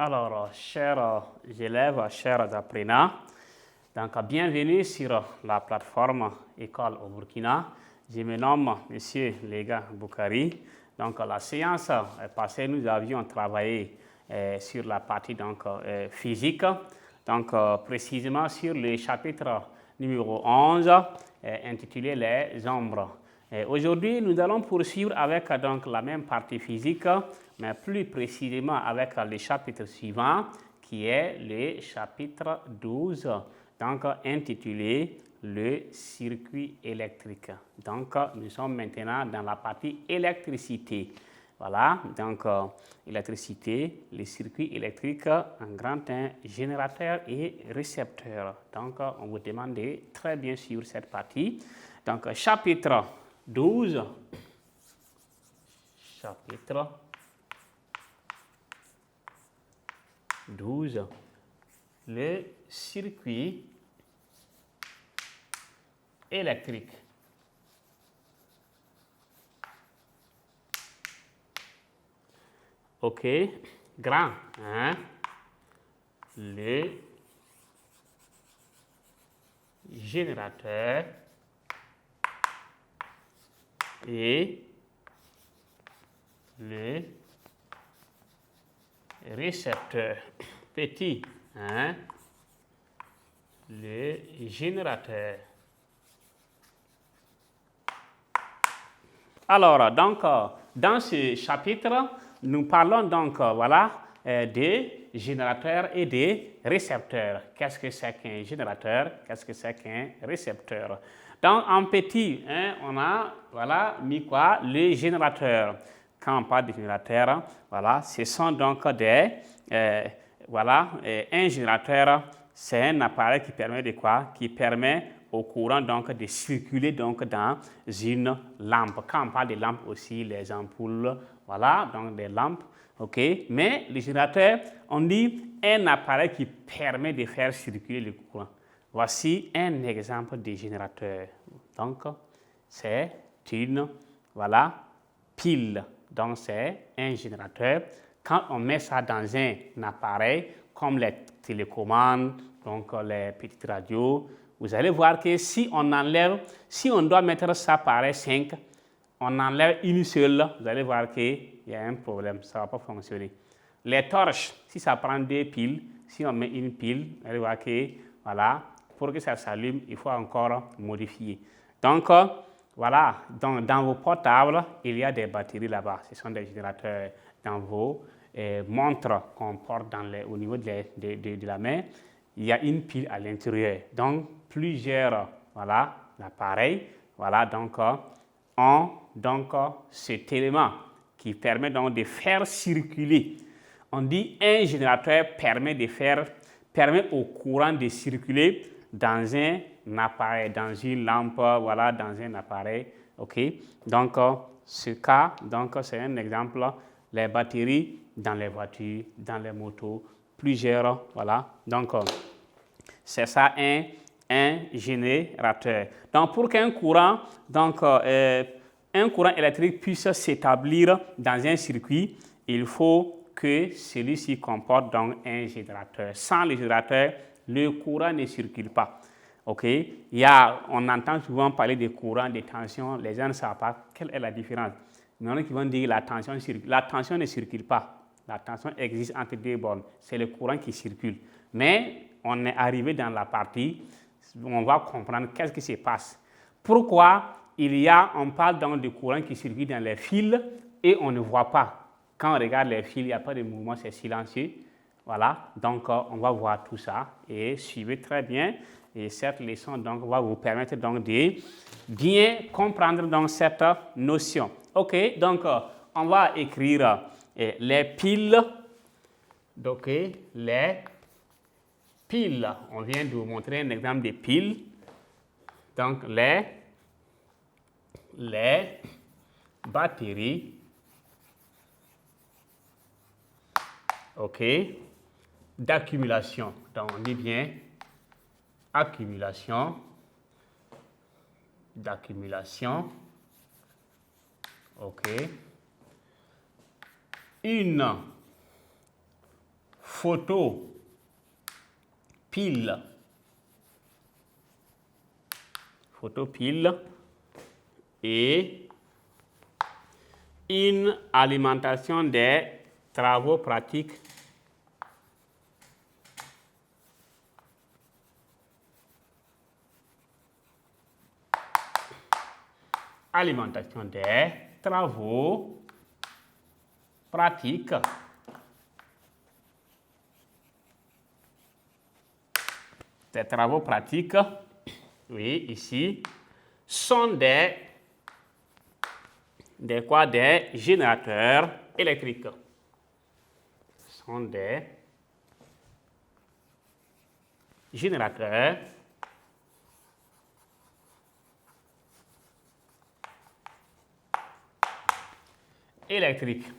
Alors, chers élèves, chers apprenants, donc bienvenue sur la plateforme École au Burkina. Je me nomme M. Lega Boukari. Donc, la séance passée, nous avions travaillé sur la partie physique, précisément sur le chapitre numéro 11 intitulé Les ombres. Aujourd'hui, nous allons poursuivre avec la même partie physique, mais plus précisément avec le chapitre suivant, qui est le chapitre 12, intitulé Le circuit électrique. Donc, nous sommes maintenant dans la partie électricité. Voilà, électricité, les circuits électriques, un grand générateur et récepteur. Donc, on vous demande de très bien suivre cette partie. Donc, chapitre 12. Chapitre 12. Le circuit électrique. OK, grand, hein? Le générateur et le récepteur. Petit, hein? Le générateur. Alors, dans ce chapitre, nous parlons des générateurs et des récepteurs. Qu'est-ce que c'est qu'un générateur? Qu'est-ce que c'est qu'un récepteur? Donc, en petit, hein, on a mis quoi? Le générateur. Quand on parle de générateur, ce sont un générateur, c'est un appareil qui permet de quoi? Qui permet au courant de circuler dans une lampe. Quand on parle de lampes aussi, les ampoules, des lampes, ok. Mais le générateur, on dit un appareil qui permet de faire circuler le courant. Voici un exemple de générateur. Donc, c'est une pile. Donc, c'est un générateur. Quand on met ça dans un appareil, comme les télécommandes, les petites radios, vous allez voir que si on doit mettre ça par 5, on enlève une seule, vous allez voir qu'il y a un problème, ça ne va pas fonctionner. Les torches, si ça prend 2 piles, si on met une pile, vous allez voir que, pour que ça s'allume, il faut encore modifier. Donc, dans vos portables, il y a des batteries là-bas. Ce sont des générateurs. Dans vos montres qu'on porte au niveau de la main, il y a une pile à l'intérieur. Donc, plusieurs appareils ont cet élément qui permet de faire circuler. On dit un générateur permet au courant de circuler dans un appareil, dans une lampe, dans un appareil. OK? Donc, ce cas, c'est un exemple, les batteries dans les voitures, dans les motos, plusieurs, Donc, c'est ça un générateur. Donc, pour qu'un courant, électrique puisse s'établir dans un circuit, il faut que celui-ci comporte un générateur. Sans le générateur, le courant ne circule pas. OK? On entend souvent parler de courant, de tension. Les gens ne savent pas quelle est la différence. Il y en a qui vont dire que la tension circule. La tension ne circule pas. La tension existe entre 2 bornes. C'est le courant qui circule. Mais on est arrivé dans la partie où on va comprendre qu'est-ce qui se passe. Pourquoi on parle de courant qui circule dans les fils et on ne voit pas. Quand on regarde les fils, il n'y a pas de mouvement, c'est silencieux. Donc on va voir tout ça et suivez très bien. Et cette leçon va vous permettre de bien comprendre cette notion. OK, donc on va écrire les piles. Donc, les piles. On vient de vous montrer un exemple de piles. Donc, les batteries. OK, d'accumulation. Donc, on dit bien accumulation, d'accumulation. OK. Une photopile et une alimentation des travaux pratiques oui, ici, sont des générateurs électriques. Sont des générateurs électriques.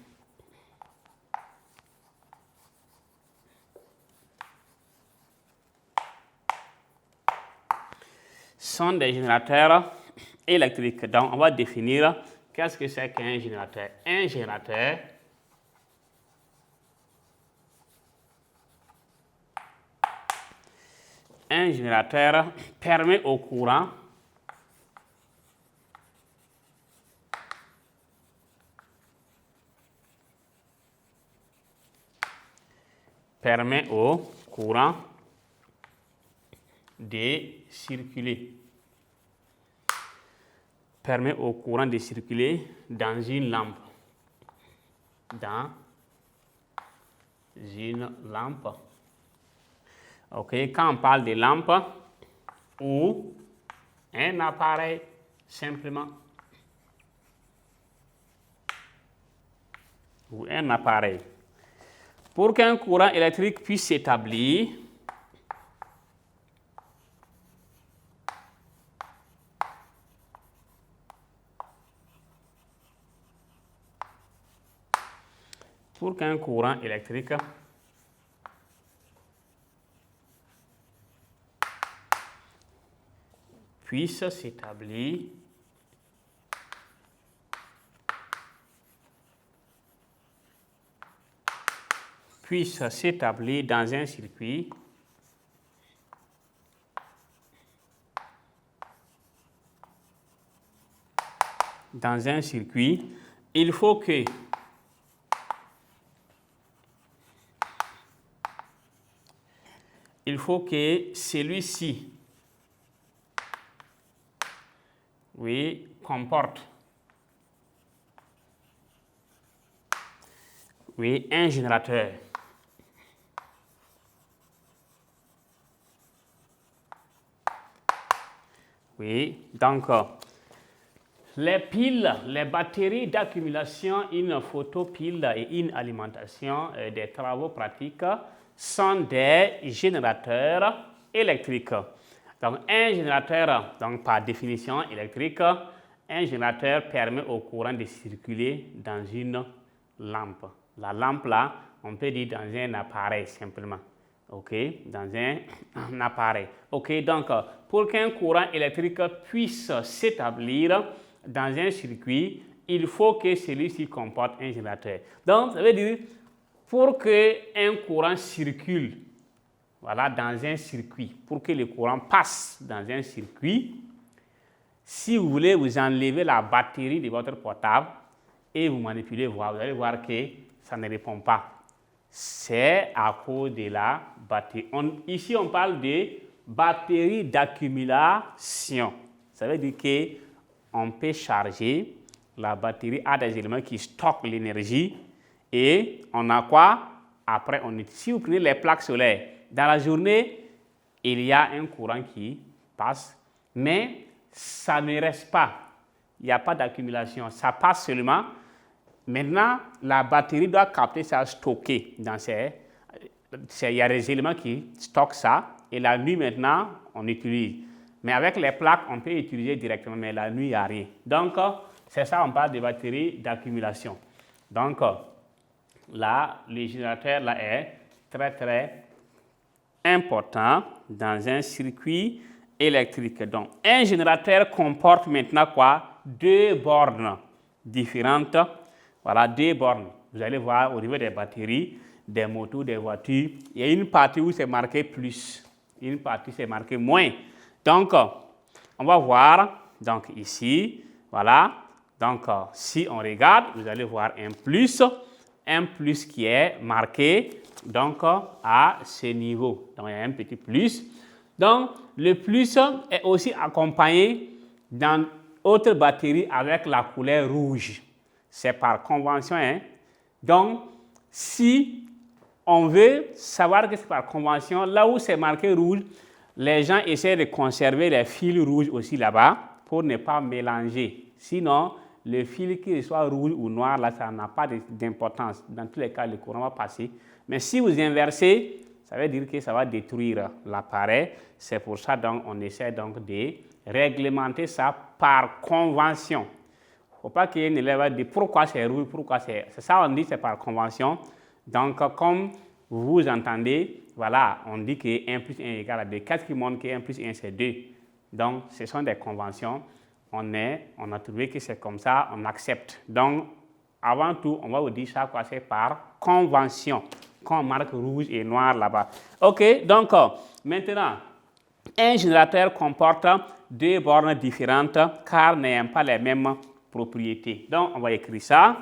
Sont des générateurs électriques. Donc, on va définir qu'est-ce que c'est qu'un générateur. Un générateur permet au courant de circuler. Permet au courant de circuler dans une lampe. OK, quand on parle de lampe ou un appareil, simplement. Ou un appareil. Pour qu'un courant électrique puisse s'établir, puisse s'établir dans un circuit, il faut que celui-ci comporte un générateur. Donc les piles, les batteries d'accumulation, une photopile et une alimentation des travaux pratiques sont des générateurs électriques. Donc un générateur, donc par définition électrique, un générateur permet au courant de circuler dans une lampe. La lampe là, on peut dire dans un appareil simplement. OK, dans un appareil. OK, donc pour qu'un courant électrique puisse s'établir dans un circuit, il faut que celui-ci comporte un générateur. Donc, ça veut dire, pour qu'un courant circule, dans un circuit, pour que le courant passe dans un circuit, si vous voulez vous enlever la batterie de votre portable et vous manipulez, vous allez voir que ça ne répond pas. C'est à cause de la batterie. Ici, on parle de batterie d'accumulation. Ça veut dire qu'on peut charger la batterie à des éléments qui stockent l'énergie et on a quoi? Après, si vous prenez les plaques solaires, dans la journée, il y a un courant qui passe, mais ça ne reste pas. Il n'y a pas d'accumulation. Ça passe seulement. Maintenant, la batterie doit capter ça, stocker dans il y a des éléments qui stockent ça. Et la nuit, maintenant, on utilise. Mais avec les plaques, on peut utiliser directement, mais la nuit, il n'y a rien. Donc, c'est ça, on parle de batterie d'accumulation. Donc, là, le générateur là, est très, très important dans un circuit électrique. Donc, un générateur comporte maintenant quoi? Deux bornes différentes. Voilà, deux bornes. Vous allez voir au niveau des batteries, des motos, des voitures. Il y a une partie où c'est marqué plus, une partie c'est marqué moins. Donc, on va voir, donc ici, voilà. Donc, si on regarde, vous allez voir un plus qui est marqué, donc, à ce niveau. Donc, il y a un petit plus. Donc, le plus est aussi accompagné dans autre batterie avec la couleur rouge. C'est par convention. Hein? Donc, si on veut savoir que c'est par convention, là où c'est marqué rouge, les gens essaient de conserver les fils rouges aussi là-bas pour ne pas mélanger. Sinon, le fil qu'il soit rouge ou noir, là, ça n'a pas d'importance. Dans tous les cas, le courant va passer. Mais si vous inversez, ça veut dire que ça va détruire l'appareil. C'est pour ça donc on essaie donc de réglementer ça par convention. Il ne faut pas qu'il y ait un élève qui dit pourquoi c'est rouge, pourquoi c'est ça. On dit c'est par convention. Donc comme vous entendez, voilà, on dit que 1 plus 1 égale à 2. Qu'est-ce qui montre que 1 plus 1 c'est 2? Donc ce sont des conventions. On a trouvé que c'est comme ça, on accepte. Donc avant tout, on va vous dire chaque fois c'est par convention. Quand on marque rouge et noir là-bas. OK, donc maintenant, un générateur comporte deux bornes différentes car n'ayant pas les mêmes propriétés. Donc, on va écrire ça.